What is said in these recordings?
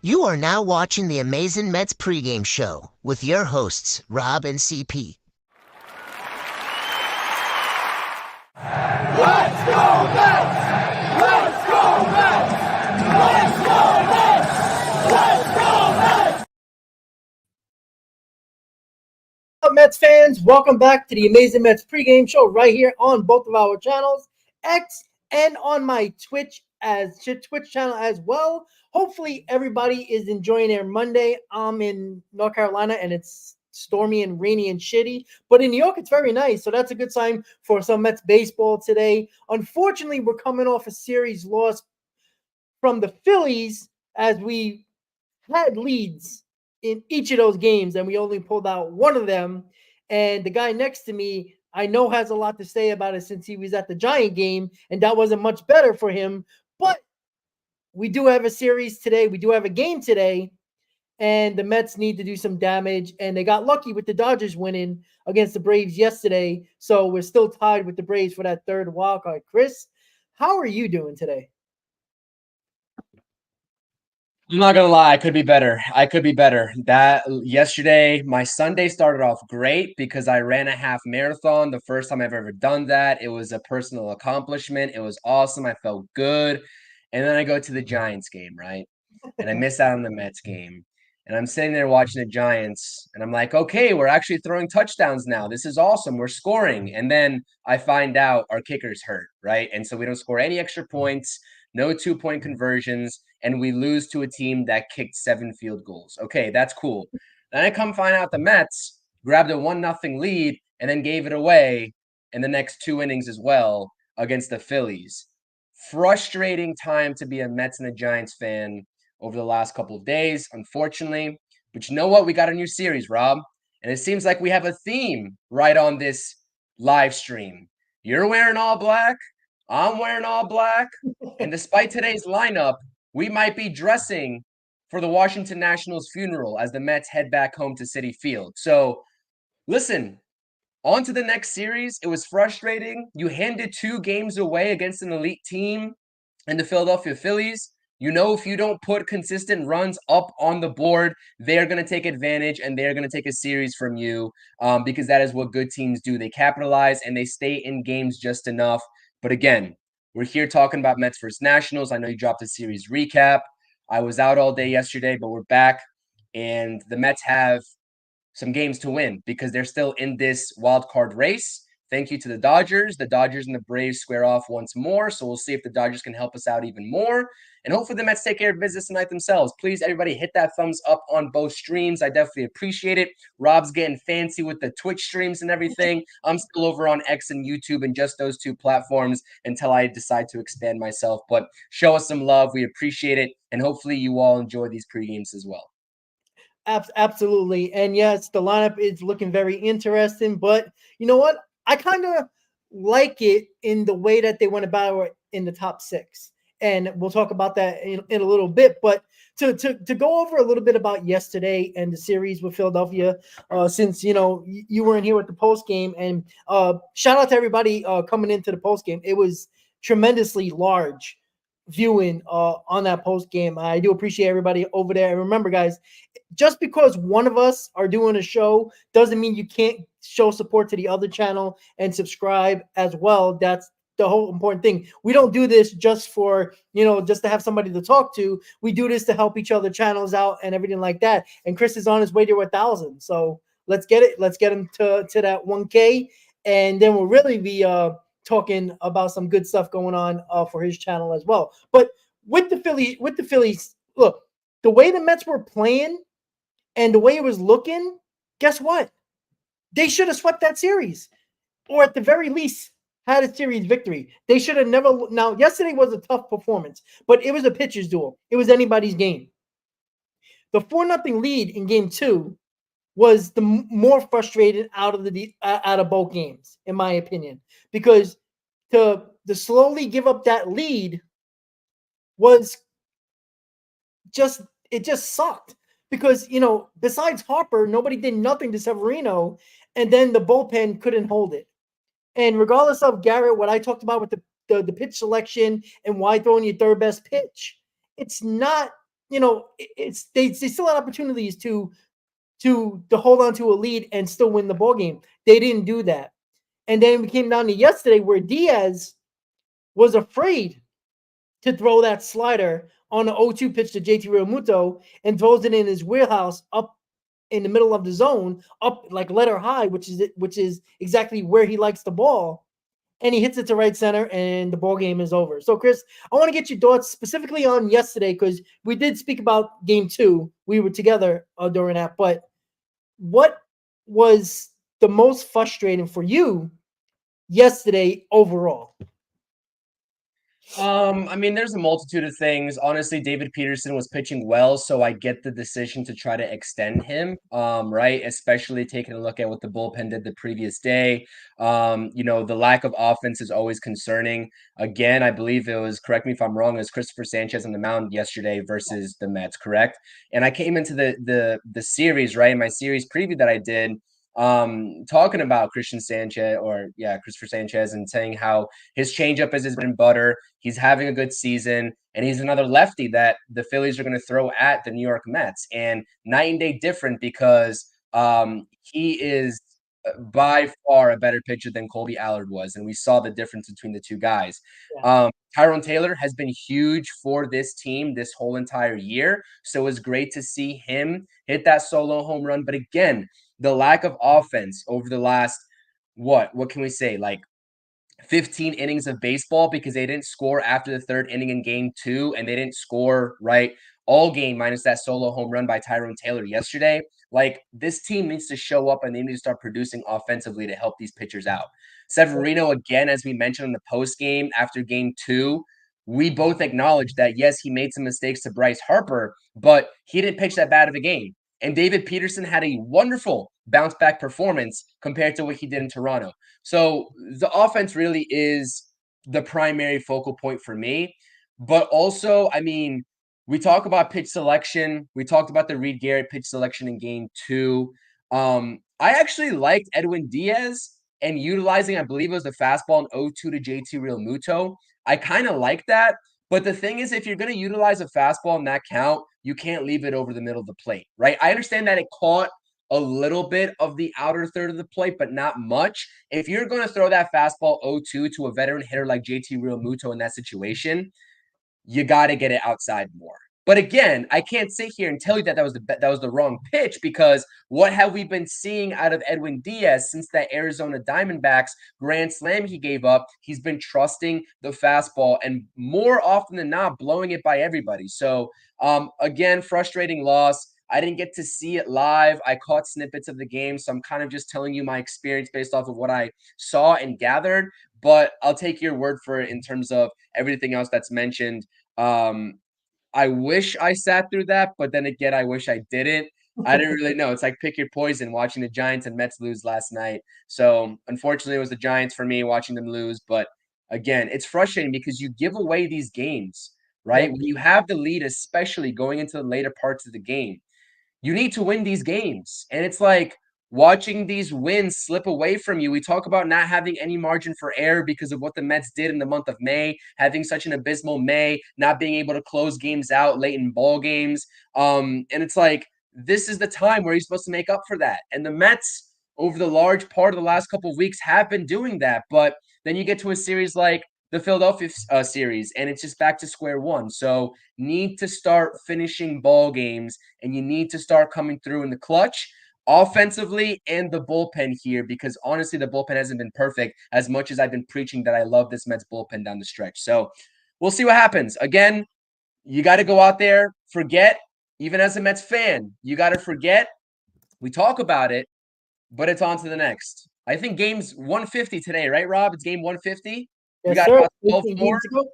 You are now watching the Amazing Mets PreGame Show with your hosts, Rob and CP. Let's go Mets! Let's go Mets! Let's go Mets! Let's go Mets! What's up, Mets fans? Welcome back to the Amazing Mets PreGame Show right here on both of our channels, X and on my Twitch channel as well. Hopefully everybody is enjoying their Monday. I'm in North Carolina and it's stormy and rainy and shitty, but in New York it's very nice, so that's a good sign for some Mets baseball today. Unfortunately, we're coming off a series loss from the Phillies as we had leads in each of those games and we only pulled out one of them. And the guy next to me, I know, has a lot to say about it since he was at the Giant game and that wasn't much better for him. But we do have a series today. We do have a game today, and the Mets need to do some damage. And they got lucky with the Dodgers winning against the Braves yesterday. So we're still tied with the Braves for that third wild card. Chris, how are you doing today? I'm not gonna lie, I could be better. That yesterday, my Sunday started off great because I ran a half marathon. The first time I've ever done that. It was a personal accomplishment. It was awesome. I felt good. And then I go to the Giants game, right? And I miss out on the Mets game. And I'm sitting there watching the Giants, and I'm like, okay, we're actually throwing touchdowns now. This is awesome. We're scoring. And then I find out our kicker's hurt, right? And so we don't score any extra points, no 2-point conversions, and we lose to a team that kicked 7 field goals. Okay, that's cool. Then I come find out the Mets grabbed a 1-0 lead and then gave it away in the next 2 innings as well against the Phillies. Frustrating time to be a Mets and a Giants fan over the last couple of days, unfortunately. But you know what? We got a new series, Rob. And it seems like we have a theme right on this live stream. You're wearing all black. I'm wearing all black. And despite today's lineup, we might be dressing for the Washington Nationals funeral as the Mets head back home to Citi Field. So listen, on to the next series. It was frustrating. You handed 2 games away against an elite team in the Philadelphia Phillies. You know, if you don't put consistent runs up on the board, they're going to take advantage and they're going to take a series from you because that is what good teams do. They capitalize and they stay in games just enough. But again, we're here talking about Mets versus Nationals. I know you dropped a series recap. I was out all day yesterday, but we're back. And the Mets have some games to win because they're still in this wild card race. Thank you to the Dodgers. The Dodgers and the Braves square off once more. So we'll see if the Dodgers can help us out even more. And hopefully the Mets take care of business tonight themselves. Please, everybody, hit that thumbs up on both streams. I definitely appreciate it. Rob's getting fancy with the Twitch streams and everything. I'm still over on X and YouTube and just those 2 platforms until I decide to expand myself. But show us some love. We appreciate it. And hopefully you all enjoy these pre-games as well. Absolutely. And yes, the lineup is looking very interesting, but you know what? I kind of like it in the way that they went about it in the top 6. And we'll talk about that in a little bit. But to go over a little bit about yesterday and the series with Philadelphia, since, you know, you weren't here with the post game, and shout out to everybody coming into the post game. It was tremendously large viewing on that post game. I do appreciate everybody over there. And remember, guys, just because one of us are doing a show doesn't mean you can't show support to the other channel and subscribe as well. That's the whole important thing. We don't do this just for, you know, just to have somebody to talk to. We do this to help each other channels out and everything like that. And Chris is on his way to 1,000. So let's get it. Let's get him to that 1K. And then we'll really be talking about some good stuff going on for his channel as well. But with the Phillies, look, the way the Mets were playing and the way it was looking, guess what? They should have swept that series, or at the very least had a series victory. They should have never. Now, yesterday was a tough performance, but it was a pitcher's duel. It was anybody's game. The 4-0 lead in game 2 was the more frustrated out of both games, in my opinion, because to slowly give up that lead was just sucked. Because, you know, besides Harper, nobody did nothing to Severino, and then the bullpen couldn't hold it. And regardless of Garrett, what I talked about with the pitch selection and why throwing your third best pitch, it's not they still had opportunities to hold on to a lead and still win the ball game. They didn't do that. And then we came down to yesterday where Diaz was afraid to throw that slider on the 0-2 pitch to JT Realmuto and throws it in his wheelhouse up in the middle of the zone, up like letter high, which is exactly where he likes the ball. And he hits it to right center, and the ball game is over. So, Chris, I want to get your thoughts specifically on yesterday because we did speak about Game 2. We were together during that. But what was the most frustrating for you yesterday overall? I mean, there's a multitude of things. Honestly, David Peterson was pitching well, so I get the decision to try to extend him, right? Especially taking a look at what the bullpen did the previous day. The lack of offense is always concerning. Again, I believe it was, correct me if I'm wrong, it was Christopher Sanchez on the mound yesterday versus the Mets, correct? And I came into the series, right? In my series preview that I did, talking about Christopher Sanchez, and saying how his changeup is his bread and butter. He's having a good season, and he's another lefty that the Phillies are going to throw at the New York Mets. And night and day different because he is by far a better pitcher than Colby Allard was, and we saw the difference between the two guys. Tyrone Taylor has been huge for this team this whole entire year, so it's great to see him hit that solo home run. But again, the lack of offense over the last what can we say, like 15 innings of baseball, because they didn't score after the third inning in game 2, and they didn't score right all game minus that solo home run by Tyrone Taylor yesterday. Like, this team needs to show up and they need to start producing offensively to help these pitchers out. Severino, again, as we mentioned in the post game after game 2, we both acknowledged that yes, he made some mistakes to Bryce Harper, but he didn't pitch that bad of a game. And David Peterson had a wonderful bounce back performance compared to what he did in Toronto. So the offense really is the primary focal point for me. But also, I mean, we talk about pitch selection. We talked about the Reed Garrett pitch selection in game 2. I actually liked Edwin Diaz and utilizing, I believe it was the fastball in 0-2 to JT Realmuto. I kind of like that. But the thing is, if you're going to utilize a fastball in that count, you can't leave it over the middle of the plate, right? I understand that it caught a little bit of the outer third of the plate, but not much. If you're going to throw that fastball 0-2 to a veteran hitter like JT Realmuto in that situation, you got to get it outside more. But again, I can't sit here and tell you that that was the wrong pitch, because what have we been seeing out of Edwin Diaz since that Arizona Diamondbacks grand slam he gave up? He's been trusting the fastball and more often than not blowing it by everybody. So again, frustrating loss. I didn't get to see it live. I caught snippets of the game, so I'm kind of just telling you my experience based off of what I saw and gathered. But I'll take your word for it in terms of everything else that's mentioned. I wish I sat through that, but then again, I wish I didn't. I didn't really know. It's like pick your poison watching the Giants and Mets lose last night. So unfortunately, it was the Giants for me watching them lose. But again, it's frustrating because you give away these games, right? When you have the lead, especially going into the later parts of the game, you need to win these games. And it's like watching these wins slip away from you. We talk about not having any margin for error because of what the Mets did in the month of May, having such an abysmal May, not being able to close games out late in ball games. And it's like, this is the time where you're supposed to make up for that. And the Mets, over the large part of the last couple of weeks, have been doing that. But then you get to a series like the Philadelphia series, and it's just back to square one. So need to start finishing ball games, and you need to start coming through in the clutch offensively and the bullpen here, because honestly, the bullpen hasn't been perfect as much as I've been preaching that I love this Mets bullpen down the stretch. So we'll see what happens. Again, you got to go out there, forget, even as a Mets fan, you got to forget. We talk about it, but it's on to the next. I think game's 150 today, right, Rob? It's game 150. We Yes, got sir. about 12 13 more. games to go.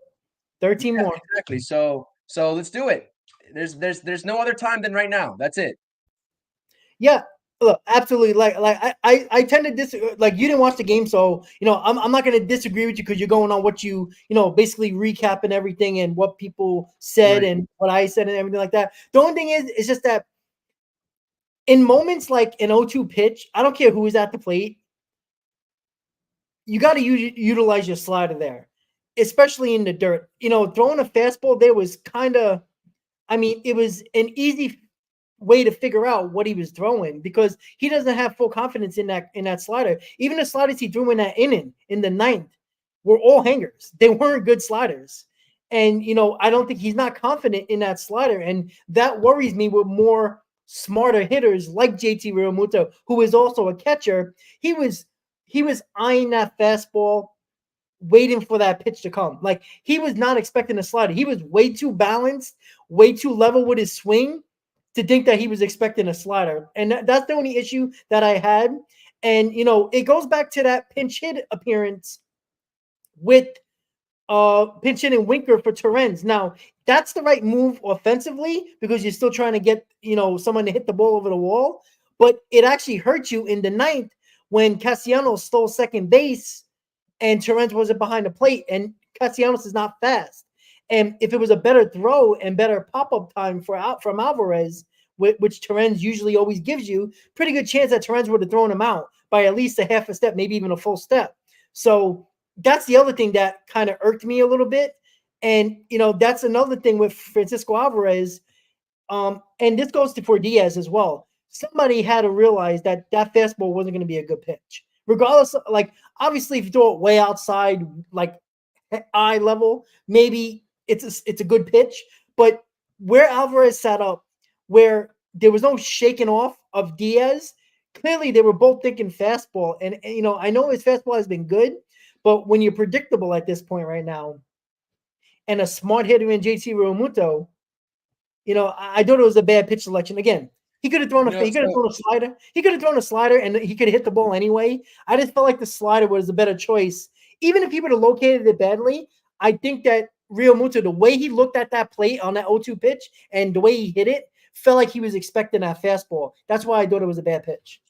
13 more. Exactly. So let's do it. There's no other time than right now. That's it. Yeah, look, absolutely. I tend to disagree. Like, you didn't watch the game, so I'm not going to disagree with you because you're going on what basically recapping everything and what people said Right. and what I said and everything like that. The only thing is just that in moments like an 0-2 pitch, I don't care who is at the plate, you got to utilize your slider there, especially in the dirt. Throwing a fastball there was kind of I mean, it was an easy way to figure out what he was throwing because he doesn't have full confidence in that slider. Even the sliders he threw in that inning in the ninth were all hangers. They weren't good sliders. And I don't think he's not confident in that slider. And that worries me with more smarter hitters like JT Realmuto, who is also a catcher. He was eyeing that fastball, waiting for that pitch to come. Like he was not expecting a slider. He was way too balanced, way too level with his swing to think that he was expecting a slider. And that's the only issue that I had. And it goes back to that pinch hit appearance with pinch hitting Winker for Torrens. Now, that's the right move offensively because you're still trying to get, someone to hit the ball over the wall. But it actually hurt you in the ninth when Castellanos stole second base and Torrens wasn't behind the plate, and Castellanos is not fast. And if it was a better throw and better pop-up time from Alvarez, which Torrens usually always gives you, pretty good chance that Torrens would have thrown him out by at least a half a step, maybe even a full step. So that's the other thing that kind of irked me a little bit. And, that's another thing with Francisco Alvarez. And this goes for Diaz as well. Somebody had to realize that fastball wasn't going to be a good pitch. Regardless of, like, obviously, if you throw it way outside, like eye level, maybe it's a good pitch. But where Alvarez sat up, where there was no shaking off of Diaz, clearly they were both thinking fastball. And I know his fastball has been good, but when you're predictable at this point right now, and a smart hitter in JT Realmuto, I thought it was a bad pitch selection. Again, he could have thrown a slider. He could have thrown a slider, and he could have hit the ball anyway. I just felt like the slider was a better choice. Even if he would have located it badly, I think that Realmuto, the way he looked at that plate on that 0-2 pitch and the way he hit it, felt like he was expecting that fastball. That's why I thought it was a bad pitch.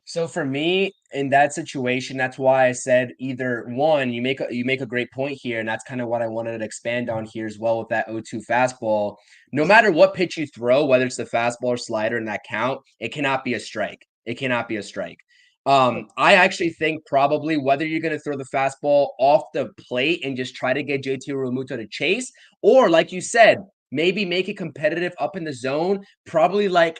So for me, in that situation, that's why I said either one, you make a great point here, and that's kind of what I wanted to expand on here as well with that 0-2 fastball. No matter what pitch you throw, whether it's the fastball or slider in that count, it cannot be a strike. It cannot be a strike. I actually think probably whether you're going to throw the fastball off the plate and just try to get JT Realmuto to chase, or like you said, maybe make it competitive up in the zone, probably like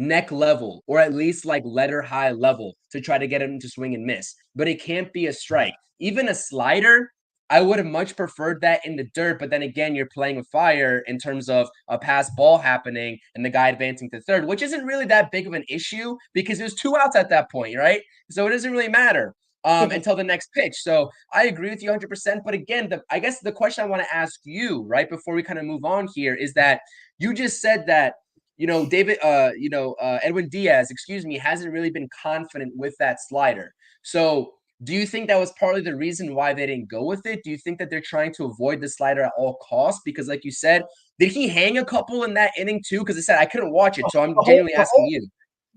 neck level or at least like letter high level to try to get him to swing and miss. But it can't be a strike. Even a slider, I would have much preferred that in the dirt. But then again, you're playing with fire in terms of a pass ball happening and the guy advancing to third, which isn't really that big of an issue because there's 2 outs at that point, right? So it doesn't really matter until the next pitch. So I agree with you 100%. But again, I guess the question I want to ask you right before we kind of move on here is that you just said that Edwin Diaz, hasn't really been confident with that slider. So do you think that was partly the reason why they didn't go with it? Do you think that they're trying to avoid the slider at all costs? Because like you said, did he hang a couple in that inning too? Because I said I couldn't watch it, so I'm genuinely asking you.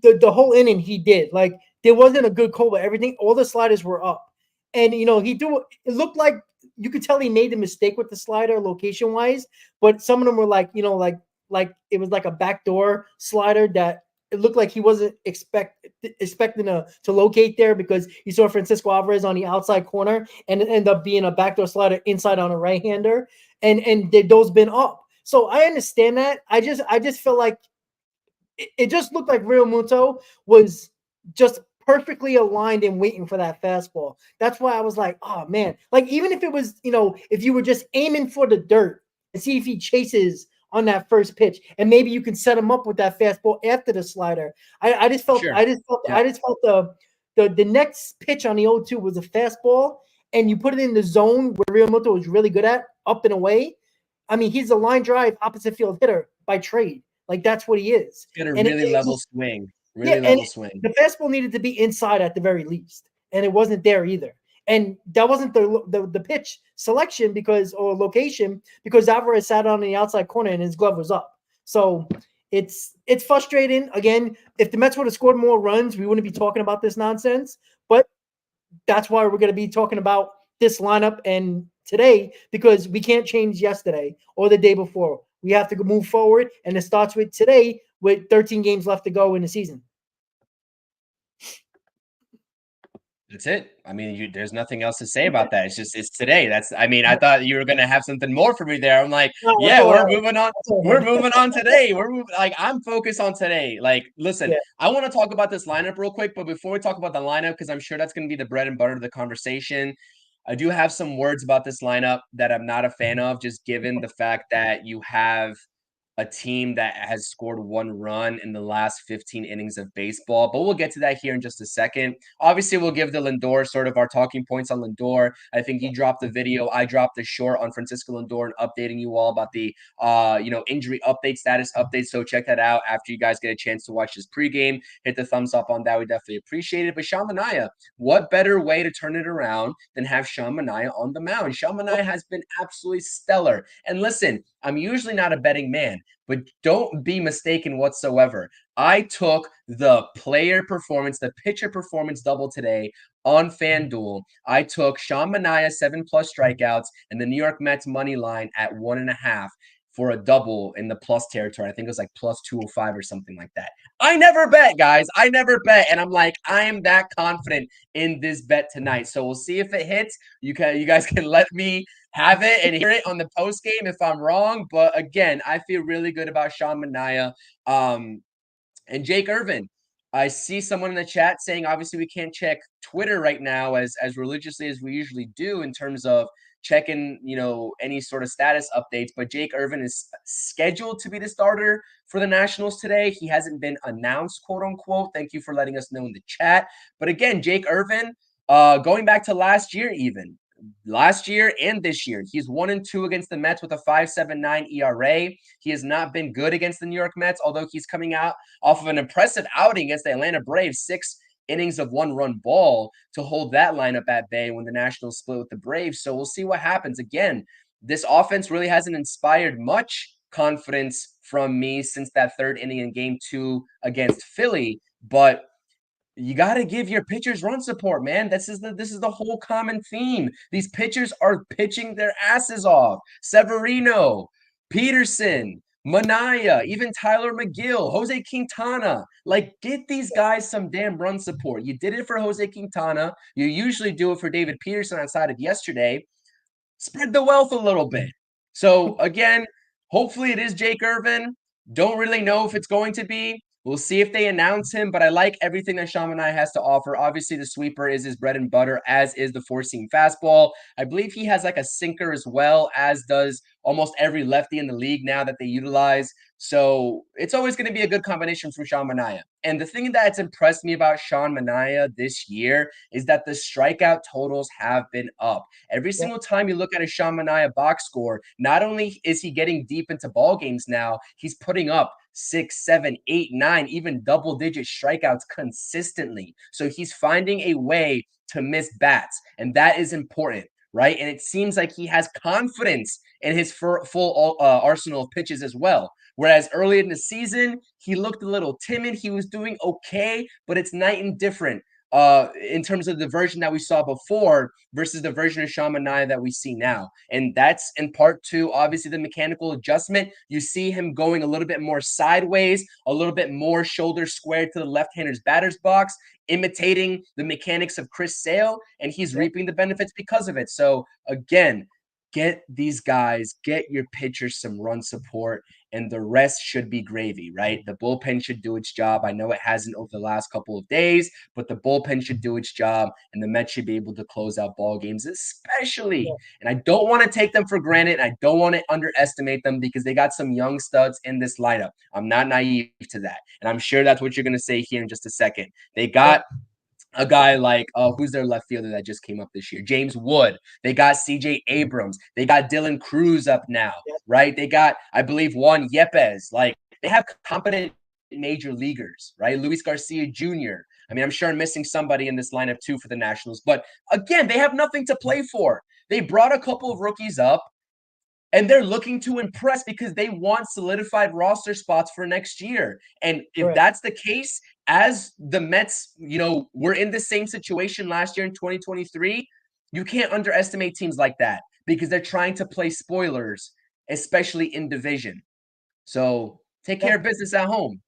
The whole inning he did. Like there wasn't a good call, but everything, all the sliders were up. And he threw it looked like you could tell he made a mistake with the slider location wise, but some of them were like it was like a backdoor slider that it looked like he wasn't expecting to locate there because you saw Francisco Alvarez on the outside corner and it ended up being a backdoor slider inside on a right-hander and those been up. So I understand that. I just feel like it just looked like Realmuto was just perfectly aligned and waiting for that fastball. That's why I was like, oh man, like even if it was, if you were just aiming for the dirt and see if he chases on that first pitch, and maybe you can set him up with that fastball after the slider. I just felt the next pitch on the 0-2 was a fastball, and you put it in the zone where Realmuto was really good at, up and away. I mean, he's a line drive opposite field hitter by trade. Like that's what he is. He had a really level swing. Swing. The fastball needed to be inside at the very least, and it wasn't there either. And that wasn't the pitch selection or location because Alvarez sat on the outside corner and his glove was up. So it's frustrating. Again, if the Mets would have scored more runs, we wouldn't be talking about this nonsense. But that's why we're going to be talking about this lineup and today because we can't change yesterday or the day before. We have to move forward, and it starts with today with 13 games left to go in the season. That's it. I mean, there's nothing else to say about that. It's today. I thought you were gonna have something more for me there. I'm like, No, that's yeah, all we're right. moving on. That's all We're right. moving on today. I'm focused on today. Like, listen, Yeah. I want to talk about this lineup real quick, but before we talk about the lineup, because I'm sure that's gonna be the bread and butter of the conversation, I do have some words about this lineup that I'm not a fan of, just given the fact that you have a team that has scored 1 run in the last 15 innings of baseball. But we'll get to that here in just a second. Obviously, we'll give the Lindor sort of our talking points on Lindor. I think you dropped the video. I dropped the short on Francisco Lindor and updating you all about the injury update, status update. So check that out after you guys get a chance to watch this pregame. Hit the thumbs up on that. We definitely appreciate it. But Sean Manaea, what better way to turn it around than have Sean Manaea on the mound? Sean Manaea has been absolutely stellar. And listen, I'm usually not a betting man, but don't be mistaken whatsoever. I took the player performance, the pitcher performance double today on FanDuel. I took Sean Manaea 7+ strikeouts and the New York Mets money line at 1.5 for a double in the plus territory. I think it was like plus 205 or something like that. I never bet, guys. I never bet. And I'm like, I am that confident in this bet tonight. So we'll see if it hits. You guys can let me have it and hear it on the post game if I'm wrong. But again, I feel really good about Sean Manaea. And Jake Irvin. I see someone in the chat saying obviously we can't check Twitter right now as religiously as we usually do in terms of checking, any sort of status updates. But Jake Irvin is scheduled to be the starter for the Nationals today. He hasn't been announced, quote unquote. Thank you for letting us know in the chat. But again, Jake Irvin, going back to last year, even last year and this year, he's 1-2 against the Mets with a 5.79 ERA. He has not been good against the New York Mets, although he's coming out off of an impressive outing against the Atlanta Braves, 6 innings of 1-run ball to hold that lineup at bay when the Nationals split with the Braves. So we'll see what happens. Again, this offense really hasn't inspired much confidence from me since that third inning in game 2 against Philly, but you got to give your pitchers run support, man. This is the whole common theme. These pitchers are pitching their asses off. Severino, Peterson, Manaea, even Tyler McGill, Jose Quintana. Like, get these guys some damn run support. You did it for Jose Quintana. You usually do it for David Peterson outside of yesterday. Spread the wealth a little bit. So again, hopefully it is Jake Irvin. Don't really know if it's going to be. We'll see if they announce him, but I like everything that Sean Manaea has to offer. Obviously, the sweeper is his bread and butter, as is the four-seam fastball. I believe he has like a sinker as well, as does almost every lefty in the league now that they utilize. So it's always going to be a good combination from Sean Manaea. And the thing that's impressed me about Sean Manaea this year is that the strikeout totals have been up. Every Yeah. single time you look at a Sean Manaea box score, not only is he getting deep into ball games now, he's putting up 6, 7, 8, 9, even double-digit strikeouts consistently. So he's finding a way to miss bats, and that is important, right? And it seems like he has confidence in his full arsenal of pitches as well. Whereas early in the season, he looked a little timid. He was doing okay, but it's night and different in terms of the version that we saw before versus the version of Sean Manaea that we see now. And that's in part to obviously the mechanical adjustment. You see him going a little bit more sideways, a little bit more shoulder squared to the left-hander's batter's box, imitating the mechanics of Chris Sale, and he's reaping the benefits because of it. So again, get these guys, get your pitchers some run support, and the rest should be gravy, right? The bullpen should do its job. I know it hasn't over the last couple of days, but the bullpen should do its job, and the Mets should be able to close out ball games, especially. And I don't want to take them for granted. I don't want to underestimate them because they got some young studs in this lineup. I'm not naive to that. And I'm sure that's what you're going to say here in just a second. They got a guy like who's their left fielder that just came up this year? James Wood. They got CJ Abrams. They got Dylan Cruz up now, right? They got, I believe, Juan Yepes. Like, they have competent major leaguers, right? Luis Garcia Jr. I mean, I'm sure I'm missing somebody in this lineup too for the Nationals, but again, they have nothing to play for. They brought a couple of rookies up, and they're looking to impress because they want solidified roster spots for next year. And if that's the case, as the Mets, were in the same situation last year in 2023, you can't underestimate teams like that because they're trying to play spoilers, especially in division. So take care of business at home.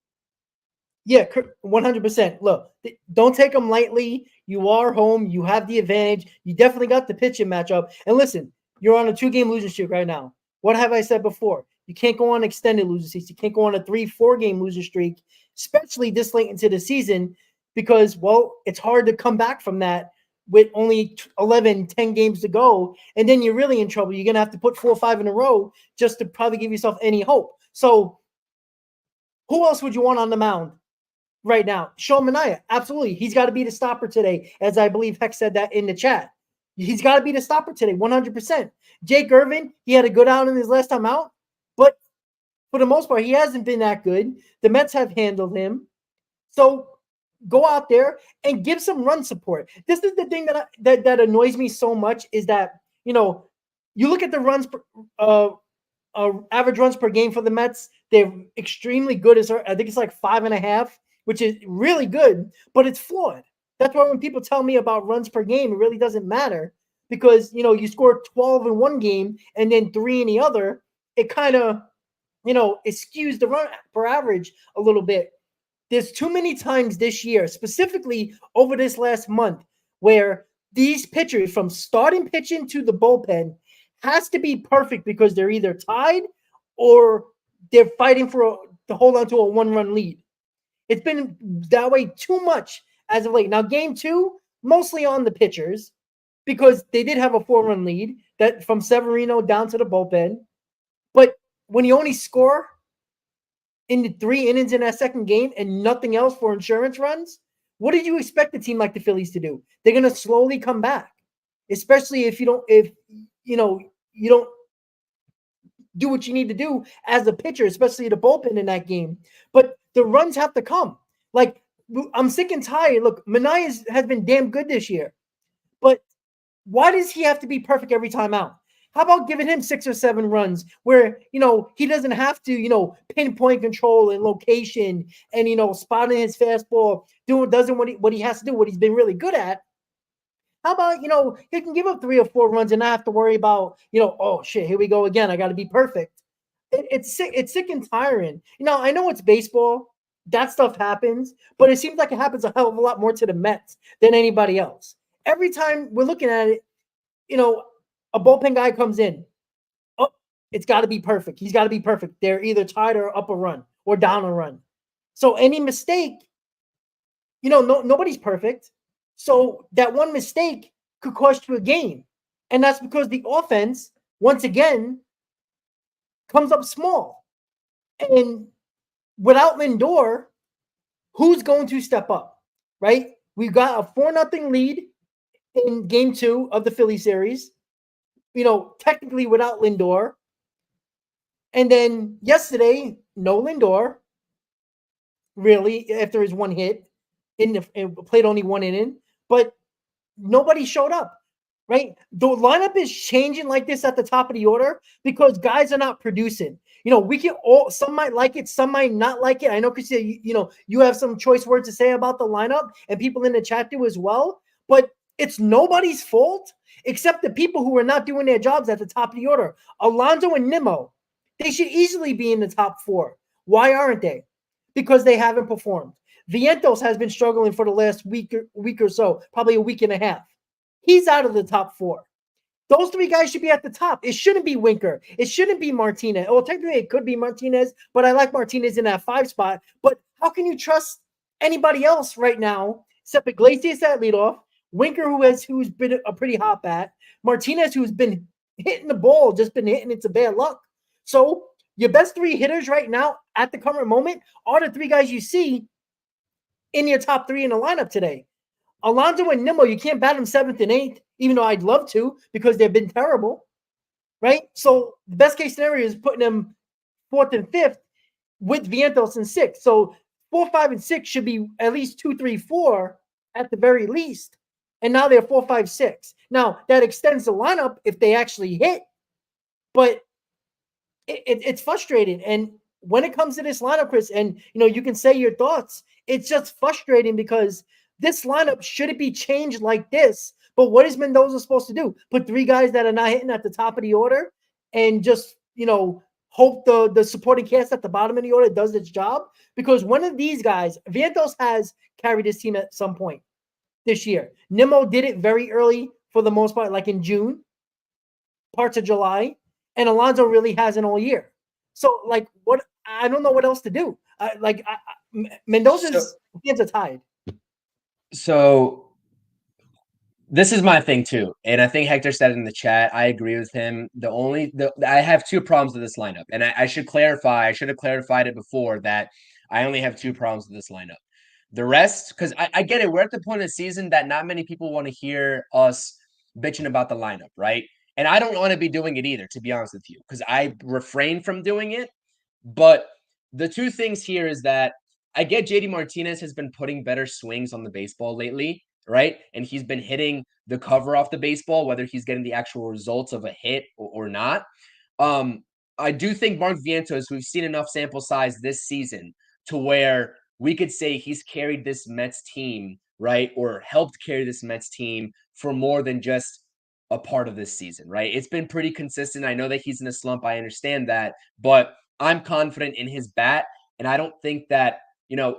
Yeah, 100%. Look, don't take them lightly. You are home. You have the advantage. You definitely got the pitching matchup. And listen, you're on a 2-game losing streak right now. What have I said before? You can't go on extended losing streaks. You can't go on a 3-4 game losing streak, especially this late into the season, because, well, it's hard to come back from that with only 11, 10 games to go. And then you're really in trouble. You're going to have to put 4 or 5 in a row just to probably give yourself any hope. So who else would you want on the mound right now? Sean Manaea, absolutely. He's got to be the stopper today, as I believe Heck said that in the chat. He's got to be the stopper today, 100%. Jake Irvin, he had a good outing his last time out, but for the most part, he hasn't been that good. The Mets have handled him. So go out there and give some run support. This is the thing that annoys me so much is that, you look at the runs average runs per game for the Mets. They're extremely good. I think it's like 5.5, which is really good, but it's flawed. That's why when people tell me about runs per game, it really doesn't matter because, you score 12 in one game and then 3 in the other. It kind of, it skews the run per average a little bit. There's too many times this year, specifically over this last month, where these pitchers from starting pitching to the bullpen has to be perfect because they're either tied or they're fighting to hold on to a 1-run lead. It's been that way too much as of late. Now, game 2, mostly on the pitchers because they did have a 4-run lead that from Severino down to the bullpen. But when you only score in the 3 innings in that second game and nothing else for insurance runs, what did you expect a team like the Phillies to do? They're going to slowly come back, especially if you don't do what you need to do as a pitcher, especially the bullpen in that game. But the runs have to come. Like, I'm sick and tired. Look, Manaea has been damn good this year. But why does he have to be perfect every time out? How about giving him 6 or 7 runs where, he doesn't have to, pinpoint control and location and, spotting his fastball, doesn't what he has to do, what he's been really good at. How about, he can give up 3 or 4 runs and not have to worry about, oh shit, here we go again. I got to be perfect. It's sick and tiring. I know it's baseball. That stuff happens, but it seems like it happens a hell of a lot more to the Mets than anybody else. Every time we're looking at it, a bullpen guy comes in. Oh, it's got to be perfect. He's got to be perfect. They're either tied or up a run or down a run. So any mistake, nobody's perfect. So that one mistake could cost you a game. And that's because the offense, once again, comes up small. And without Lindor, who's going to step up, right? We've got a 4-0 lead in game 2 of the Philly series, technically without Lindor. And then yesterday, no Lindor, really, after his 1 hit, and played only 1 inning, but nobody showed up, right? The lineup is changing like this at the top of the order because guys are not producing. Some might like it, some might not like it. I know, Chris, you have some choice words to say about the lineup, and people in the chat do as well, but it's nobody's fault except the people who are not doing their jobs at the top of the order. Alonso and Nimmo, they should easily be in the top 4. Why aren't they? Because they haven't performed. Vientos has been struggling for the last week or so, probably a week and a half. He's out of the top 4. Those 3 guys should be at the top. It shouldn't be Winker. It shouldn't be Martinez. Well, technically it could be Martinez, but I like Martinez in that 5 spot. But how can you trust anybody else right now except Iglesias at leadoff, Winker who's been a pretty hot bat, Martinez who's been hitting the ball, just been hitting it to bad luck. So your best 3 hitters right now at the current moment are the 3 guys you see in your top 3 in the lineup today. Alonso and Nimmo, you can't bat them 7th and 8th, even though I'd love to because they've been terrible, right? So the best case scenario is putting them 4th and 5th with Vientos in 6th. So 4, 5, and 6 should be at least 2, 3, 4 at the very least. And now they're 4, 5, 6. Now that extends the lineup if they actually hit, but it's frustrating. And when it comes to this lineup, Chris, and you can say your thoughts, it's just frustrating because this lineup shouldn't be changed like this. But what is Mendoza supposed to do? Put 3 guys that are not hitting at the top of the order and just, hope the supporting cast at the bottom of the order does its job, because one of these guys, Vientos, has carried his team at some point this year. Nimmo did it very early for the most part, like in June, parts of July, and Alonso really hasn't all year. So, like, what? I don't know what else to do. Mendoza's hands are tied. So this is my thing too, and I think Hector said it in the chat. I agree with him. I have two problems with this lineup, and I should clarify. I should have clarified it before that I only have two problems with this lineup. The rest, because I get it. We're at the point of the season that not many people want to hear us bitching about the lineup, right? And I don't want to be doing it either, to be honest with you, because I refrain from doing it. But the two things here is that I get JD Martinez has been putting better swings on the baseball lately, right? And he's been hitting the cover off the baseball, whether he's getting the actual results of a hit or not. I do think Mark Vientos, we've seen enough sample size this season to where we could say he's carried this Mets team, right? Or helped carry this Mets team for more than just a part of this season, right? It's been pretty consistent. I know that he's in a slump. I understand that, but I'm confident in his bat. And I don't think that,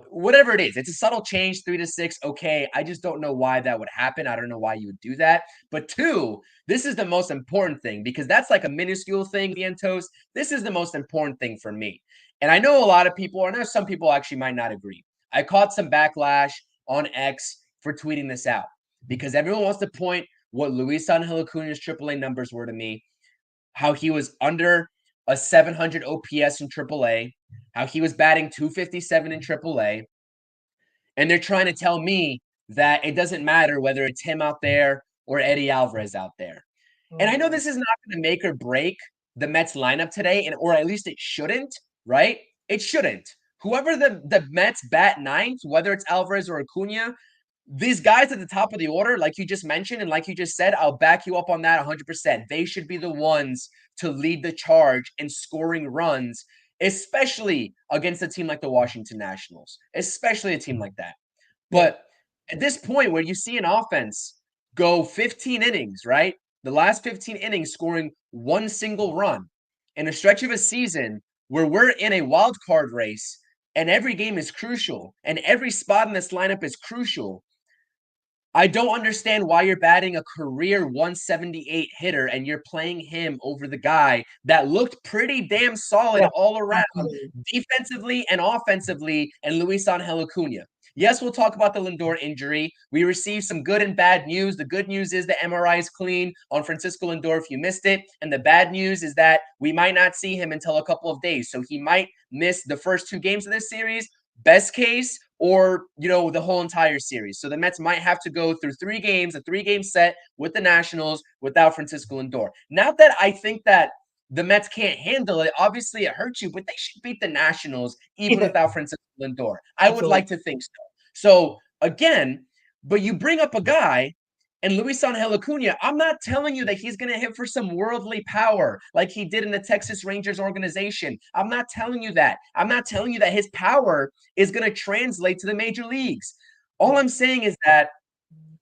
whatever it is, it's a subtle change, 3-6. Okay. I just don't know why that would happen. I don't know why you would do that. But two, this is the most important thing, because that's like a minuscule thing, Vientos. This is the most important thing for me. And I know a lot of people, or I know some people actually might not agree. I caught some backlash on X for tweeting this out because everyone wants to point what Luis Angel Acuna's AAA numbers were to me, how he was under a 700 OPS in AAA, how he was batting 257 in AAA. And they're trying to tell me that it doesn't matter whether it's him out there or Eddie Alvarez out there. And I know this is not going to make or break the Mets lineup today, or at least it shouldn't, right? It shouldn't. Whoever the Mets bat ninth, whether it's Alvarez or Acuna, these guys at the top of the order, like you just mentioned, and like you just said, I'll back you up on that 100%. They should be the ones to lead the charge in scoring runs, especially against a team like the Washington Nationals, especially a team like that. But at this point where you see an offense go 15 innings, right? The last 15 innings scoring one single run in a stretch of a season where we're in a wild card race and every game is crucial and every spot in this lineup is crucial. I don't understand why you're batting a career 178 hitter and you're playing him over the guy that looked pretty damn solid all around, defensively and offensively, and Luis Angel Acuna. Yes, we'll talk about the Lindor injury. We received some good and bad news. The good news is the MRI is clean on Francisco Lindor if you missed it. And the bad news is that we might not see him until a couple of days. So he might miss the first two games of this series, best case, or, the whole entire series. So the Mets might have to go through 3 games, a 3-game set with the Nationals without Francisco Lindor. Not that I think that the Mets can't handle it. Obviously, it hurts you, but they should beat the Nationals even without Francisco Lindor. I would like to think so. So, again, but you bring up a guy, and Luis Angel Acuna, I'm not telling you that he's going to hit for some worldly power like he did in the Texas Rangers organization. I'm not telling you that. I'm not telling you that his power is going to translate to the major leagues. All I'm saying is that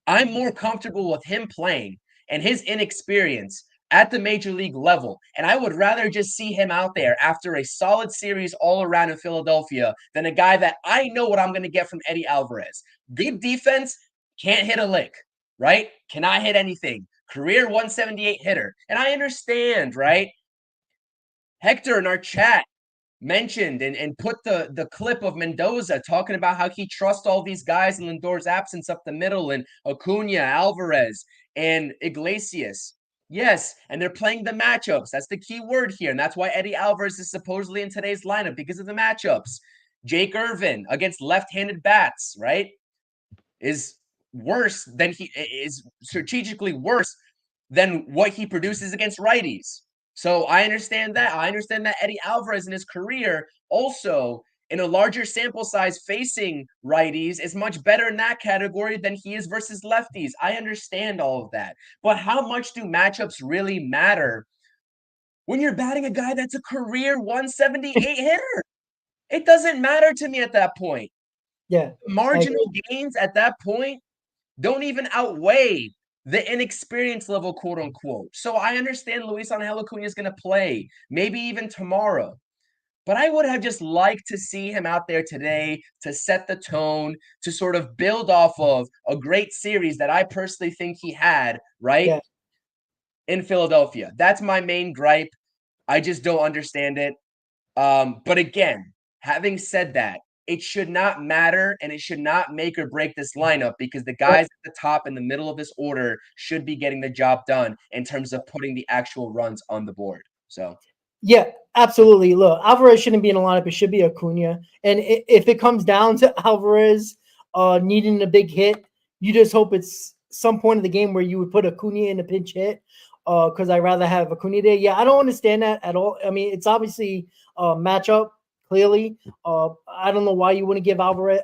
I'm more comfortable with him playing and his inexperience at the major league level. And I would rather just see him out there after a solid series all around in Philadelphia than a guy that I know what I'm going to get from Eddie Alvarez. Good defense, can't hit a lick, right? Cannot hit anything. Career 178 hitter. And I understand, right? Hector in our chat mentioned and put the clip of Mendoza talking about how he trusts all these guys in Lindor's absence up the middle, and Acuna, Alvarez, and Iglesias. Yes, and they're playing the matchups. That's the key word here, and that's why Eddie Alvarez is supposedly in today's lineup, because of the matchups. Jake Irvin against left-handed bats, right, is strategically worse than what he produces against righties. So I understand that. I understand that Eddie Alvarez in his career also, in a larger sample size facing righties, is much better in that category than he is versus lefties. I understand all of that. But how much do matchups really matter when you're batting a guy that's a career 178 hitter? It doesn't matter to me at that point. Yeah. Marginal gains at that point don't even outweigh the inexperience level, quote unquote. So I understand Luis Angel Acuna is going to play, maybe even tomorrow. But I would have just liked to see him out there today to set the tone, to sort of build off of a great series that I personally think he had, right? Yeah. In Philadelphia. That's my main gripe. I just don't understand it. But again, having said that, it should not matter and it should not make or break this lineup because the guys at the top in the middle of this order should be getting the job done in terms of putting the actual runs on the board. So, Yeah, absolutely. Look, Alvarez shouldn't be in a lineup. It should be Acuna. And if it comes down to Alvarez needing a big hit, you just hope it's some point of the game where you would put Acuna in a pinch hit because I'd rather have Acuna there. Yeah, I don't understand that at all. I mean, it's obviously a matchup, clearly. I don't know why you wouldn't give Acuna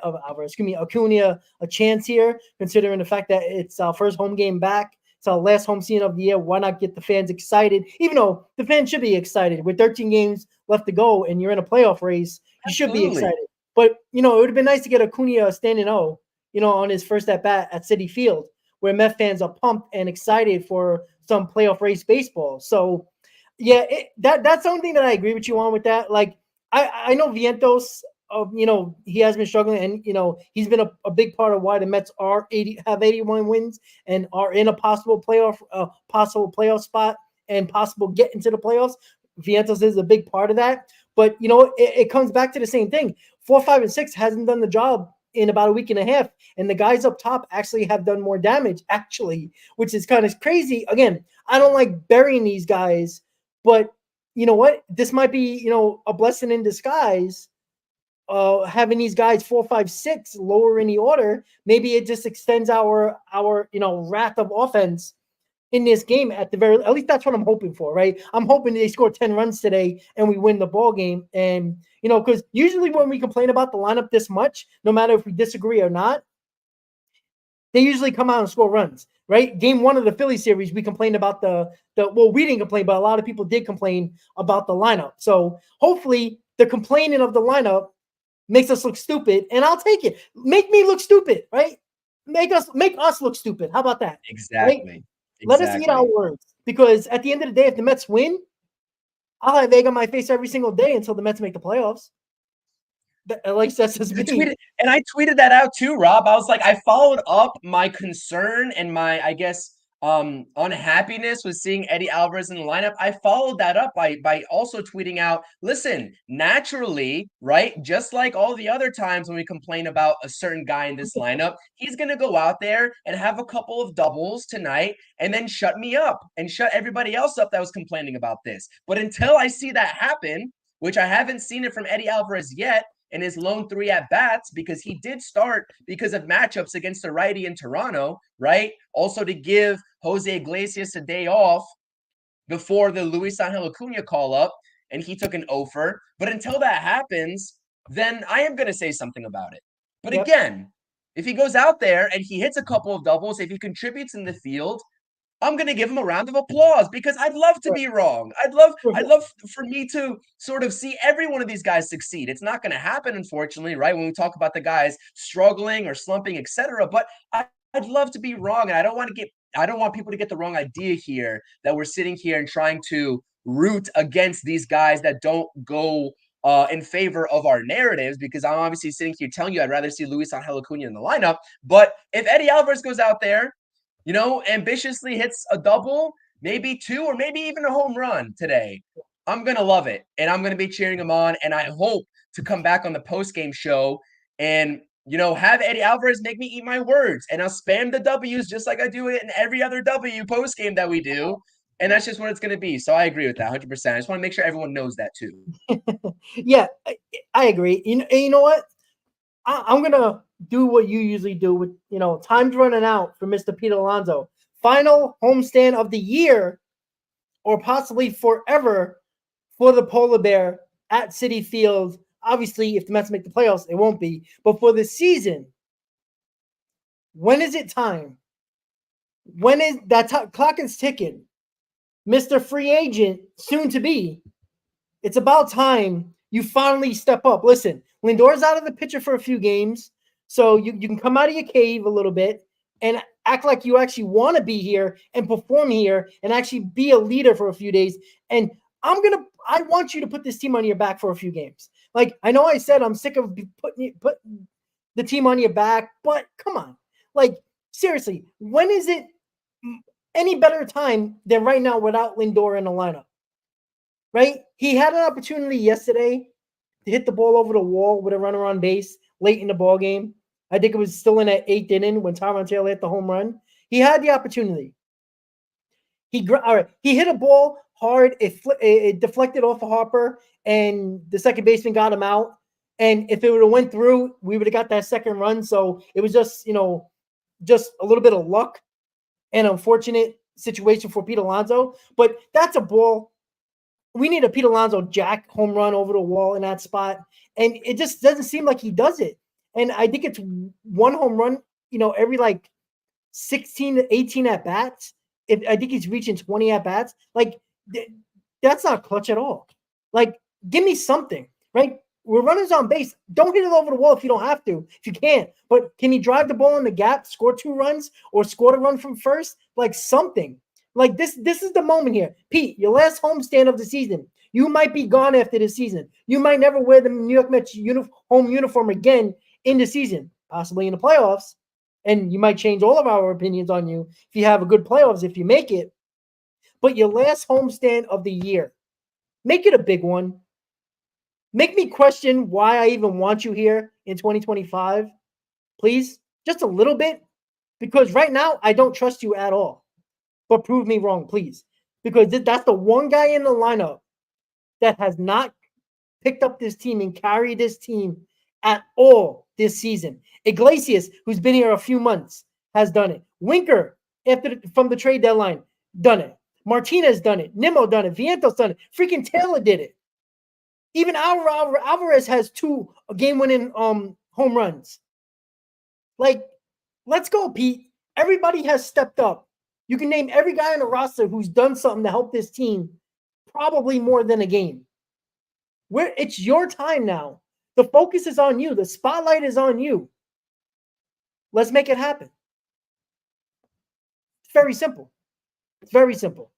a chance here, considering the fact that it's our first home game back. It's our last home scene of the year. Why not get the fans excited? Even though the fans should be excited with 13 games left to go and you're in a playoff race, you should be absolutely. excited. But, it would have been nice to get Acuna standing O, on his first at bat at Citi Field, where Met fans are pumped and excited for some playoff race baseball. So, yeah, that's the only thing that I agree with you on with that. Like, I know Vientos, he has been struggling, and he's been a big part of why the Mets have 81 wins and are in a possible playoff spot and possible get into the playoffs. Vientos is a big part of that, but it comes back to the same thing. 4, 5, and 6 hasn't done the job in about a week and a half, and the guys up top actually have done more damage, which is kind of crazy. Again, I don't like burying these guys, but you know what? This might be a blessing in disguise. Having these guys 4, 5, 6 lower in the order, maybe it just extends our wrath of offense in this game at least that's what I'm hoping for, right? I'm hoping they score 10 runs today and we win the ball game. And because usually when we complain about the lineup this much, no matter if we disagree or not, they usually come out and score runs, right? Game 1 of the Philly series, we complained about we didn't complain, but a lot of people did complain about the lineup. So hopefully the complaining of the lineup makes us look stupid, and I'll take it. Make me look stupid, right? Make us look stupid. How about that? Right? Exactly. Let us eat our words. Because at the end of the day, if the Mets win, I'll have egg on my face every single day until the Mets make the playoffs. At least that's just me. I tweeted that out too, Rob. I was like, I followed up my concern and my, I guess, unhappiness with seeing Eddie Alvarez in the lineup. I followed that up by also tweeting out, listen, naturally, right? Just like all the other times when we complain about a certain guy in this lineup, he's gonna go out there and have a couple of doubles tonight and then shut me up and shut everybody else up that was complaining about this. But until I see that happen, which I haven't seen it from Eddie Alvarez yet, in his lone 3 at-bats, because he did start because of matchups against the righty in Toronto, right? Also to give Jose Iglesias a day off before the Luis Angel Acuna call-up, and he took an offer. But until that happens, then I am going to say something about it. But again, if he goes out there and he hits a couple of doubles, if he contributes in the field, I'm going to give him a round of applause because I'd love to be wrong. I'd love for me to sort of see every one of these guys succeed. It's not going to happen, unfortunately, right? When we talk about the guys struggling or slumping, etc. But I'd love to be wrong, and I don't want people to get the wrong idea here that we're sitting here and trying to root against these guys that don't go in favor of our narratives, because I'm obviously sitting here telling you I'd rather see Luis Angel Acuna in the lineup. But if Eddie Alvarez goes out there, ambitiously hits a double, maybe 2, or maybe even a home run today, I'm going to love it. And I'm going to be cheering him on. And I hope to come back on the post-game show and, have Eddie Alvarez make me eat my words. And I'll spam the W's just like I do it in every other W post-game that we do. And that's just what it's going to be. So I agree with that 100%. I just want to make sure everyone knows that too. Yeah, I agree. You know what? I'm going to do what you usually do with, time's running out for Mr. Pete Alonso. Final homestand of the year or possibly forever for the Polar Bear at Citi Field. Obviously, if the Mets make the playoffs, it won't be. But for the season, when is it time? When is that clock is ticking? Mr. Free Agent, soon to be. It's about time you finally step up. Listen, Lindor's out of the picture for a few games, so you can come out of your cave a little bit. and act like you actually want to be here and perform here and actually be a leader for a few days. And I want you to put this team on your back for a few games. Like, I know I said I'm sick of putting the team on your back, but come on. Like, seriously, when is it any better time than right now without Lindor in the lineup? Right? He had an opportunity yesterday to hit the ball over the wall with a runner on base late in the ball game. I think it was still in that 8th inning when Tyrone Taylor hit the home run. He had the opportunity. He hit a ball hard. It deflected off of Harper, and the second baseman got him out. And if it would have went through, we would have got that second run. So it was just a little bit of luck and unfortunate situation for Pete Alonso. But that's a ball. We need a Pete Alonso jack home run over the wall in that spot. And it just doesn't seem like he does it. And I think it's one home run, every like 16 to 18 at bats. I think he's reaching 20 at bats. Like, that's not clutch at all. Like, give me something, right? We're runners on base. Don't hit it over the wall if you don't have to, if you can't. But can you drive the ball in the gap, score 2 runs, or score a run from first? Like, something. Like, this is the moment here. Pete, your last homestand of the season. You might be gone after the season. You might never wear the New York Mets home uniform again in the season, possibly in the playoffs. And you might change all of our opinions on you if you have a good playoffs, if you make it. But your last homestand of the year, make it a big one. Make me question why I even want you here in 2025. Please, just a little bit. Because right now, I don't trust you at all. But prove me wrong, please. Because that's the one guy in the lineup that has not picked up this team and carried this team at all this season. Iglesias, who's been here a few months, has done it. Winker, from the trade deadline, done it. Martinez done it. Nimmo done it. Vientos done it. Freaking Taylor did it. Even Alvarez has 2 game-winning home runs. Like, let's go, Pete. Everybody has stepped up. You can name every guy on the roster who's done something to help this team, probably more than a game. It's your time now. The focus is on you. The spotlight is on you. Let's make it happen. It's very simple. It's very simple.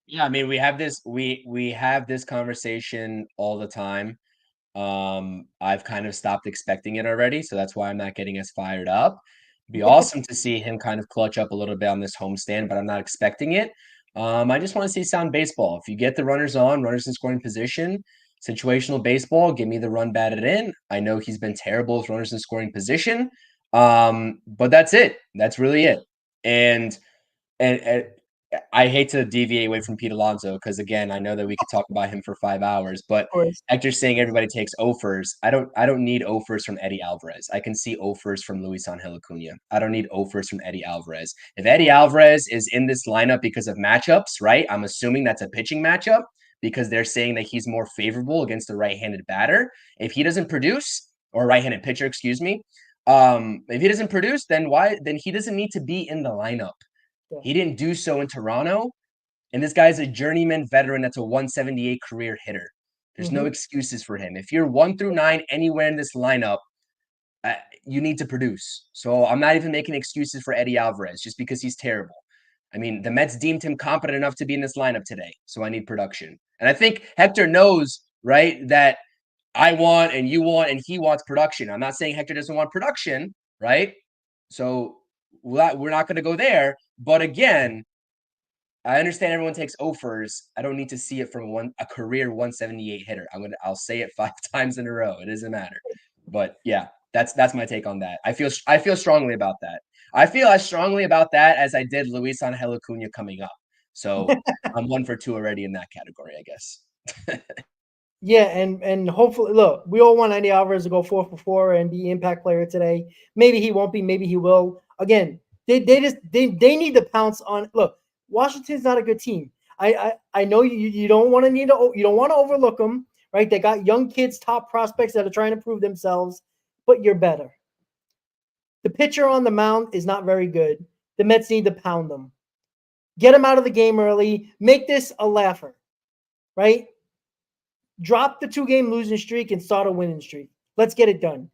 Yeah, I mean, we have this conversation all the time. I've kind of stopped expecting it already, so that's why I'm not getting as fired up. It'd be awesome to see him kind of clutch up a little bit on this homestand, but I'm not expecting it. I just want to see sound baseball. If you get the runners in scoring position, situational baseball, give me the run batted in. I know he's been terrible with runners in scoring position, but that's it. That's really it. And I hate to deviate away from Pete Alonso because, again, I know that we could talk about him for 5 hours, but Hector's saying everybody takes offers. I don't need offers from Eddie Alvarez. I can see offers from Luis Angel Acuna. I don't need offers from Eddie Alvarez. If Eddie Alvarez is in this lineup because of matchups, right? I'm assuming that's a pitching matchup because they're saying that he's more favorable against the right-handed batter. If he doesn't produce, or right-handed pitcher, excuse me, if he doesn't produce, then he doesn't need to be in the lineup. He didn't do so in Toronto, and this guy's a journeyman veteran that's a 178 career hitter. There's no excuses for him. If you're 1 through 9 anywhere in this lineup, you need to produce. So I'm not even making excuses for Eddie Alvarez just because he's terrible. I mean, the Mets deemed him competent enough to be in this lineup today, so I need production. And I think Hector knows, right, that I want and you want and he wants production. I'm not saying Hector doesn't want production, right? So we're not going to go there. But again, I understand everyone takes offers. I don't need to see it from a career 178 hitter. I'll say it 5 times in a row. It doesn't matter. But yeah, that's my take on that. I feel strongly about that. I feel as strongly about that as I did Luis Angel Acuna coming up. So I'm 1 for 2 already in that category, I guess. Yeah, and hopefully, look, we all want Eddie Alvarez to go 4 for 4 and be impact player today. Maybe he won't be. Maybe he will. Again, they need to pounce on. Look, Washington's not a good team. I know you don't want to overlook them, right? They got young kids, top prospects that are trying to prove themselves, but you're better. The pitcher on the mound is not very good. The Mets need to pound them. Get them out of the game early. Make this a laugher, right? Drop the 2-game losing streak and start a winning streak. Let's get it done.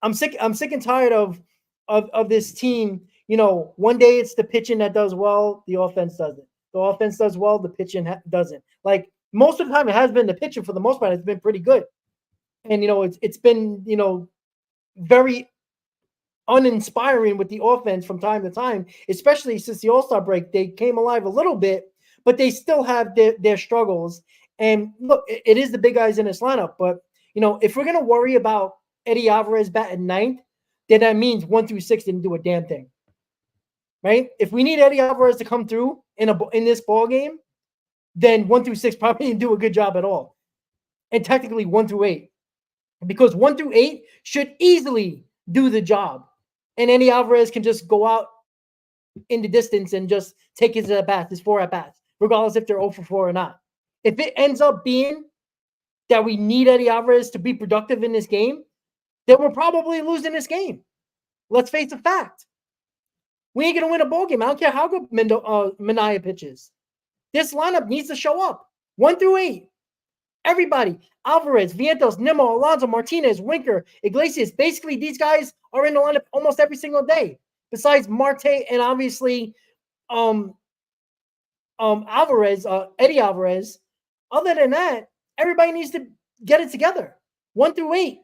I'm sick and tired of of this team, one day it's the pitching that does well, the offense doesn't. The offense does well, the pitching doesn't. Like most of the time, it has been the pitching for the most part. It's been pretty good, and it's been very uninspiring with the offense from time to time, especially since the All-Star break. They came alive a little bit, but they still have their struggles. And look, it is the big guys in this lineup, but if we're gonna worry about Eddie Alvarez batting ninth, then that means 1 through 6 didn't do a damn thing, right? If we need Eddie Alvarez to come through in this ball game, then 1 through 6 probably didn't do a good job at all, and technically 1 through 8, because 1 through 8 should easily do the job, and Eddie Alvarez can just go out in the distance and just take his at-bats, his 4 at-bats, regardless if they're 0 for 4 or not. If it ends up being that we need Eddie Alvarez to be productive in this game, then we're probably losing this game. Let's face the fact. We ain't going to win a ball game. I don't care how good Manaea pitches. This lineup needs to show up. 1 through 8. Everybody. Alvarez, Vientos, Nimmo, Alonso, Martinez, Winker, Iglesias. Basically, these guys are in the lineup almost every single day. Besides Marte and obviously Alvarez, Eddie Alvarez. Other than that, everybody needs to get it together. 1 through 8.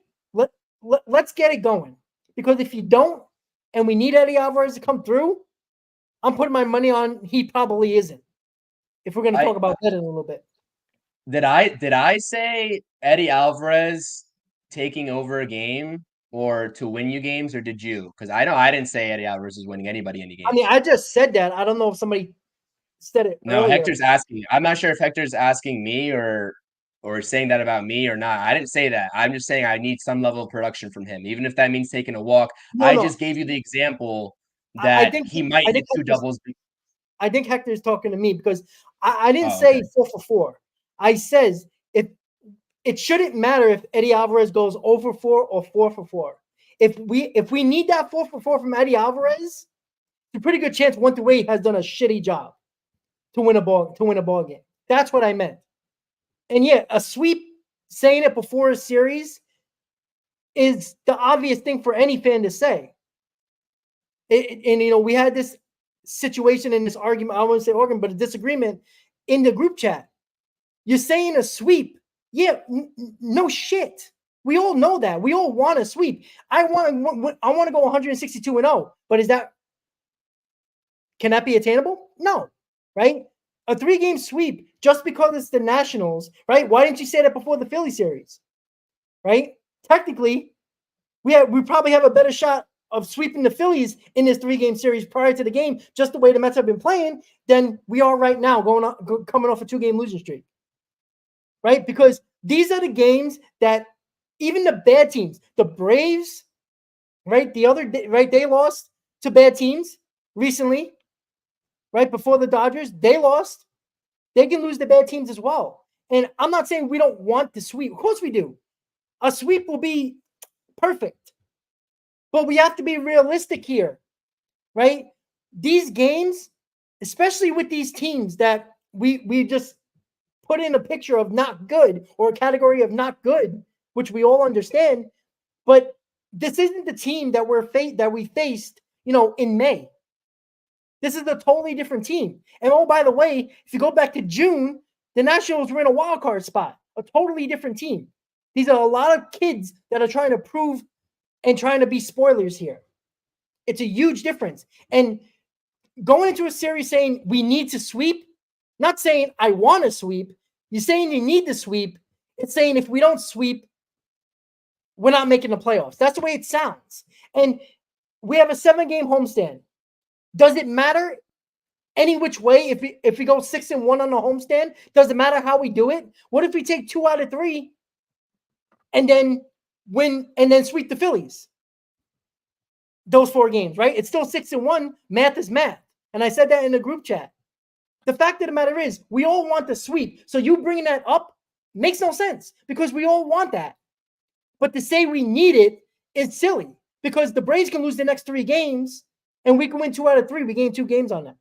Let's get it going. Because if you don't, and we need Eddie Alvarez to come through, I'm putting my money on he probably isn't. If we're going to talk about that in a little bit. Did I say Eddie Alvarez taking over a game or to win you games, or did you? Because I know I didn't say Eddie Alvarez is winning anybody any game. I mean, I just said that. I don't know if somebody said it No, earlier. Hector's asking. I'm not sure if Hector's asking me or saying that about me or not. I didn't say that. I'm just saying I need some level of production from him, even if that means taking a walk. I just gave you the example that he might hit 2 doubles. I think Hector's talking to me because I didn't say 4 for 4. I says if it shouldn't matter if Eddie Alvarez goes 0 for 4 or 4 for 4. If we need that 4 for 4 from Eddie Alvarez, it's a pretty good chance 1 through 8 has done a shitty job to win a ball game. That's what I meant. And yeah, a sweep, saying it before a series, is the obvious thing for any fan to say. We had this situation in this argument. I wouldn't say argument, but a disagreement in the group chat. You're saying a sweep. Yeah, no shit. We all know that. We all want a sweep. I want to go 162-0, but can that be attainable? No, right? A 3-game sweep just because it's the Nationals, right? Why didn't you say that before the Philly series, right? Technically, we probably have a better shot of sweeping the Phillies in this 3-game series prior to the game, just the way the Mets have been playing, than we are right now coming off a 2-game losing streak, right? Because these are the games that even the bad teams, the Braves, right? The other day, right? They lost to bad teams recently, right? Before the Dodgers, they lost. They can lose to bad teams as well. And I'm not saying we don't want the sweep. Of course we do. A sweep will be perfect. But we have to be realistic here, right? These games, especially with these teams that we just put in a picture of not good or a category of not good, which we all understand, but this isn't the team that we faced, in May. This is a totally different team. And oh, by the way, if you go back to June, the Nationals were in a wild card spot, a totally different team. These are a lot of kids that are trying to prove and trying to be spoilers here. It's a huge difference. And going into a series saying we need to sweep, not saying I want to sweep, you're saying you need to sweep. It's saying if we don't sweep, we're not making the playoffs. That's the way it sounds. And we have a 7-game homestand. Does it matter any which way if we go 6-1 on the homestand? Does it matter how we do it? What if we take 2 out of 3 and then win and then sweep the Phillies? Those 4 games, right? It's still 6-1. Math is math. And I said that in the group chat. The fact of the matter is, we all want the sweep. So you bringing that up makes no sense because we all want that. But to say we need it is silly because the Braves can lose the next 3 games and we can win 2 out of 3. We gain 2 games on them.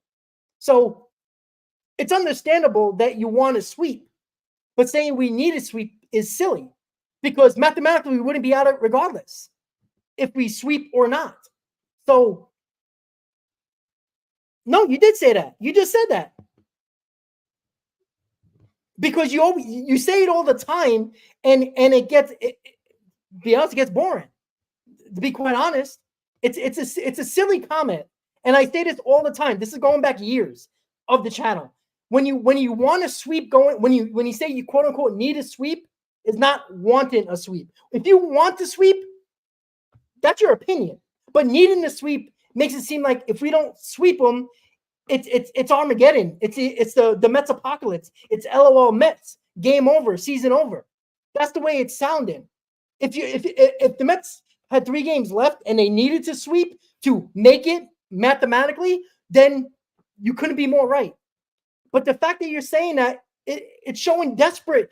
So it's understandable that you want to sweep, but saying we need a sweep is silly because mathematically we wouldn't be out of it regardless if we sweep or not. So, no, you did say that. You just said that. Because you say it all the time, and it gets, be honest, it gets boring. To be quite honest, it's a silly comment, and I say this all the time. This is going back years of the channel. When you want a sweep going, when you say you quote unquote need a sweep, is not wanting a sweep. If you want to sweep, that's your opinion. But needing to sweep makes it seem like if we don't sweep them, it's Armageddon. It's the Mets apocalypse. It's LOL Mets. Game over. Season over. That's the way it's sounding. If the Mets had 3 games left and they needed to sweep to make it mathematically, then you couldn't be more right. But the fact that you're saying that, it's showing desperate.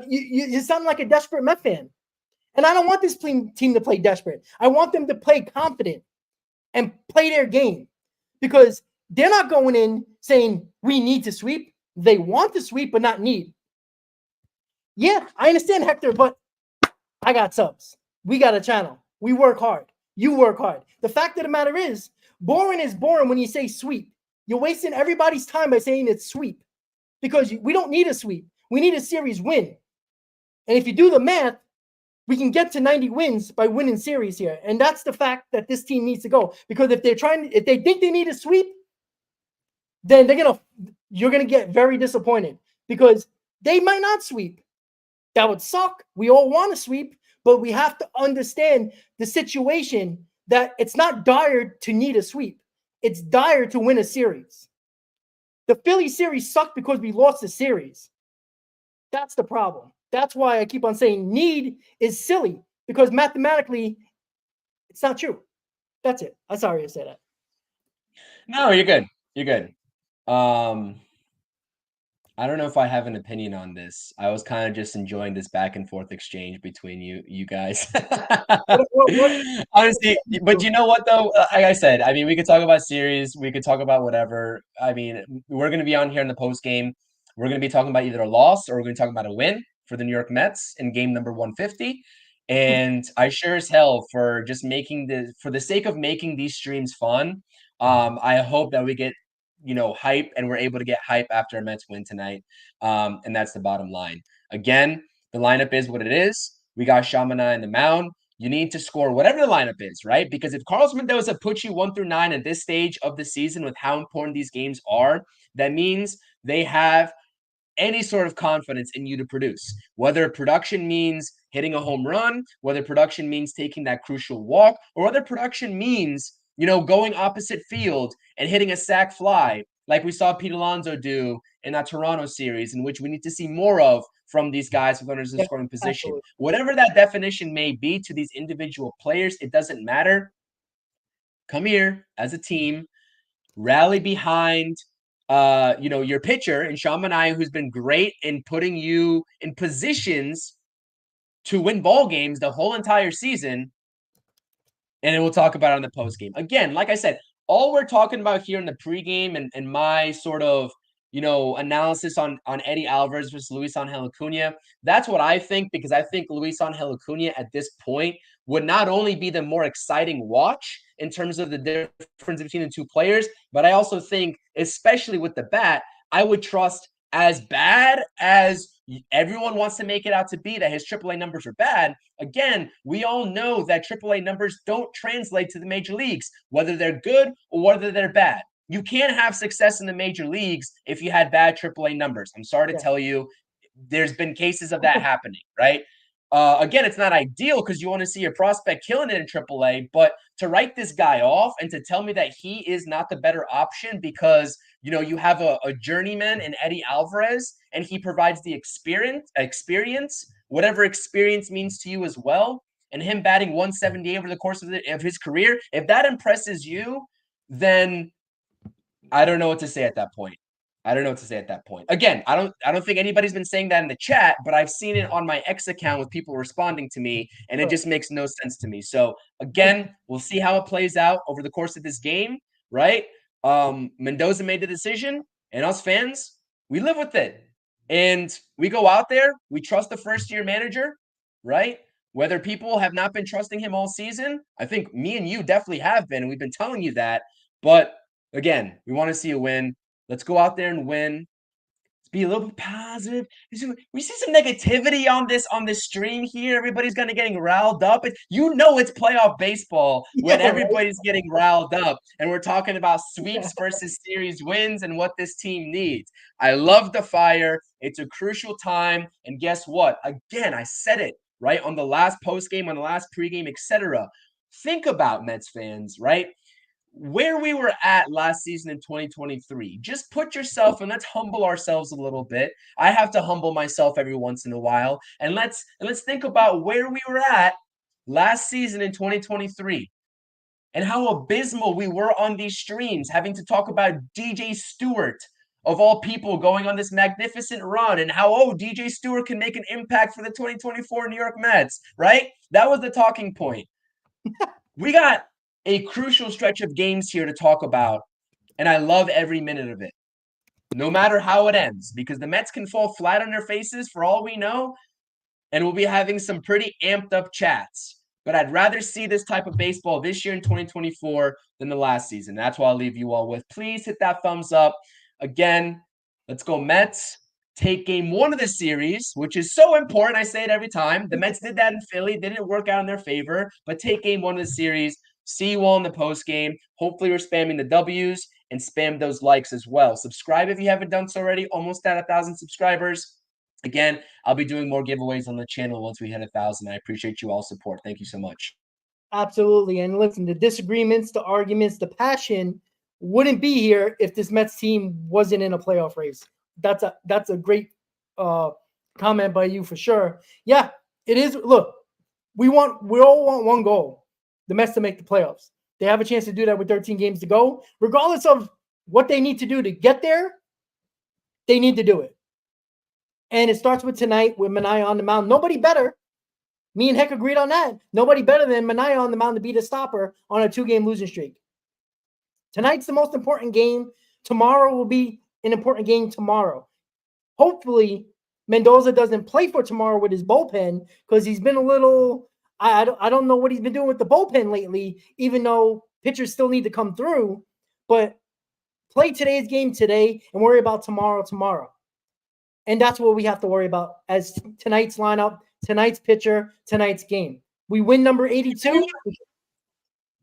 You sound like a desperate Met fan. And I don't want this team to play desperate. I want them to play confident and play their game, because they're not going in saying we need to sweep. They want to sweep, but not need. Yeah, I understand, Hector, but I got subs. We got a channel. We work hard. You work hard. The fact of the matter is boring when you say sweep. You're wasting everybody's time by saying it's sweep, because we don't need a sweep. We need a series win. And if you do the math, we can get to 90 wins by winning series here. And that's the fact that this team needs to go. Because if they think they need a sweep, then you're gonna get very disappointed, because they might not sweep. That would suck. We all want to sweep, but we have to understand the situation, that it's not dire to need a sweep. It's dire to win a series. The Philly series sucked because we lost the series. That's the problem. That's why I keep on saying need is silly, because mathematically, it's not true. That's it. I'm sorry to say that. No, you're good. You're good. I don't know if I have an opinion on this. I was kind of just enjoying this back and forth exchange between you guys. Honestly, but you know what though? Like I said, I mean, we could talk about series, we could talk about whatever. I mean, we're going to be on here in the post game. We're going to be talking about either a loss, or we're going to talk about a win for the New York Mets in game number 150. And I sure as hell, for the sake of making these streams fun, I hope that we get hype, and we're able to get hype after a Mets win tonight. And that's the bottom line. Again, the lineup is what it is. We got Manaea in the mound. You need to score whatever the lineup is, right? Because if Carlos Mendoza puts you 1 through 9 at this stage of the season with how important these games are, that means they have any sort of confidence in you to produce. Whether production means hitting a home run, whether production means taking that crucial walk, or whether production means, going opposite field and hitting a sac fly, like we saw Pete Alonso do in that Toronto series, in which we need to see more of from these guys with runners in scoring position. Absolutely. Whatever that definition may be to these individual players, it doesn't matter. Come here as a team, rally behind your pitcher and Manaea, who's been great in putting you in positions to win ball games the whole entire season. And then we'll talk about it on the post game. Again, like I said, all we're talking about here in the pregame and my sort of analysis on Eddie Alvarez versus Luis Angel Acuna. That's what I think, because I think Luis Angel Acuna at this point would not only be the more exciting watch in terms of the difference between the two players, but I also think, especially with the bat, I would trust, as bad as everyone wants to make it out to be, that his AAA numbers are bad. Again, we all know that AAA numbers don't translate to the major leagues, whether they're good or whether they're bad. You can't have success in the major leagues if you had bad AAA numbers. I'm sorry to tell you, there's been cases of that happening, right? Again, it's not ideal, because you want to see your prospect killing it in AAA, but to write this guy off and to tell me that he is not the better option because, you have a journeyman in Eddie Alvarez and he provides the experience, whatever experience means to you as well, and him batting 178 over the course of his career, if that impresses you, then I don't know what to say at that point. Again, I don't think anybody's been saying that in the chat, but I've seen it on my X account with people responding to me, and it just makes no sense to me. So again, we'll see how it plays out over the course of this game, right? Mendoza made the decision, and us fans, we live with it. And we go out there, we trust the first-year manager, right? Whether people have not been trusting him all season, I think me and you definitely have been, and we've been telling you that. But again, we want to see a win. Let's go out there and win. Be a little bit positive. We see some negativity on this stream here. Everybody's gonna getting riled up. You know it's playoff baseball when Yeah, right. everybody's getting riled up, and we're talking about sweeps versus series wins and what this team needs. I love the fire. It's a crucial time, and guess what? Again, I said it right on the last post game, on the last pregame, etc. Think about Mets fans, right? Where we were at last season in 2023. Just put yourself and let's humble ourselves a little bit. I have to humble myself every once in a while. And let's think about where we were at last season in 2023 and how abysmal we were on these streams, having to talk about DJ Stewart of all people going on this magnificent run and how, oh, DJ Stewart can make an impact for the 2024 New York Mets, right? That was the talking point. We got a crucial stretch of games here to talk about, and I love every minute of it, no matter how it ends, because the Mets can fall flat on their faces for all we know, and we'll be having some pretty amped up chats. But I'd rather see this type of baseball this year in 2024 than the last season. That's what I'll leave you all with. Please hit that thumbs up. Again, let's go Mets. Take game one of the series, which is so important. I say it every time. The Mets did that in Philly. They didn't work out in their favor, but take game one of the series. See you all in the post game. Hopefully, we're spamming the W's and spam those likes as well. Subscribe if you haven't done so already. Almost at 1,000 subscribers. Again, I'll be doing more giveaways on the channel once we hit 1,000. I appreciate you all support. Thank you so much. Absolutely. And listen, the disagreements, the arguments, the passion wouldn't be here if this Mets team wasn't in a playoff race. That's a great comment by you for sure. Yeah, it is. Look, we all want one goal: the Mets to make the playoffs. They have a chance to do that with 13 games to go, regardless of what they need to do to get there. They need to do it, and it starts with tonight with Manaea on the mound. Nobody better. Me and Heck agreed on that. Nobody better than Manaea on the mound to beat a stopper on a 2-game losing streak. Tonight's the most important game. Tomorrow will be an important game tomorrow. Hopefully, Mendoza doesn't play for tomorrow with his bullpen because he's been a little – I don't know what he's been doing with the bullpen lately, even though pitchers still need to come through. But play today's game today and worry about tomorrow. And that's what we have to worry about as tonight's lineup, tonight's pitcher, tonight's game. We win number 82.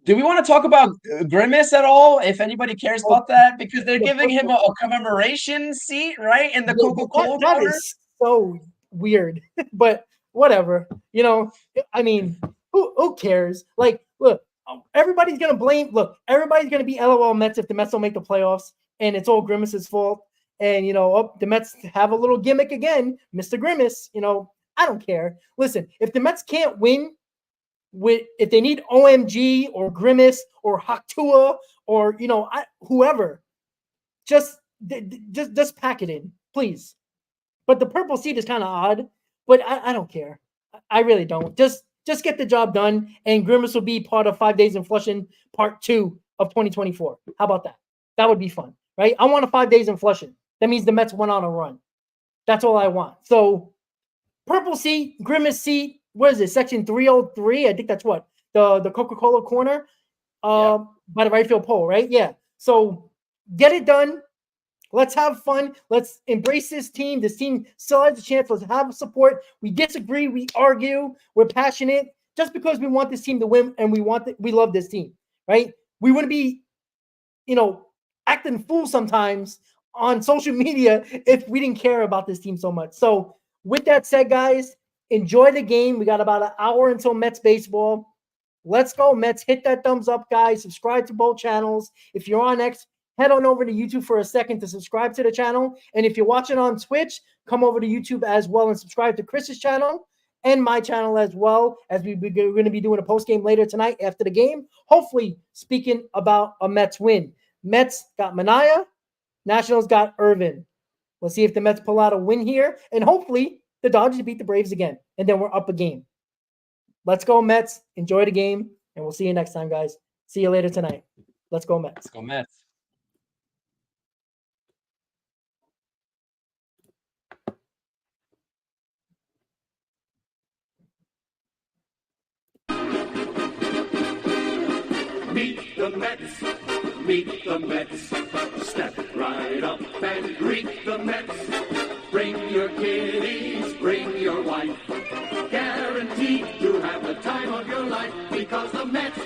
Do we want to talk about Grimace at all, if anybody cares about that? Because they're giving him a commemoration seat, right, in the Coca-Cola that corner. Is so weird, but whatever. You know, I mean, who cares? Like, look, everybody's going to blame. Look, everybody's going to be LOL Mets if the Mets don't make the playoffs, and it's all Grimace's fault. And, you know, the Mets have a little gimmick again, Mr. Grimace. You know, I don't care. Listen, if the Mets can't win, if they need OMG or Grimace or Haktua or, you know, whoever, just pack it in, please. But the purple seat is kind of odd, but I don't care. I really don't. Just get the job done, and Grimace will be part of 5 Days in Flushing Part 2 of 2024. How about that? That would be fun, right? I want a 5 Days in Flushing. That means the Mets went on a run. That's all I want. So, purple seat, Grimace seat, what is it, section 303? I think that's what? The Coca-Cola corner by the right field pole, right? Yeah. So, get it done. Let's have fun. Let's embrace this team. This team still has a chance. Let's have support. We disagree. We argue. We're passionate. Just because we want this team to win and we love this team, right? We wouldn't be, you know, acting fool sometimes on social media if we didn't care about this team so much. So with that said, guys, enjoy the game. We got about an hour until Mets baseball. Let's go, Mets. Hit that thumbs up, guys. Subscribe to both channels. If you're on X, head on over to YouTube for a second to subscribe to the channel. And if you're watching on Twitch, come over to YouTube as well and subscribe to Chris's channel and my channel as well, as we're going to be doing a post game later tonight after the game. Hopefully speaking about a Mets win. Mets got Manaea. Nationals got Irvin. We'll see if the Mets pull out a win here. And hopefully the Dodgers beat the Braves again. And then we're up a game. Let's go, Mets. Enjoy the game. And we'll see you next time, guys. See you later tonight. Let's go, Mets. Let's go, Mets. Meet the Mets, meet the Mets. Step right up and greet the Mets. Bring your kiddies, bring your wife. Guaranteed to have the time of your life because the Mets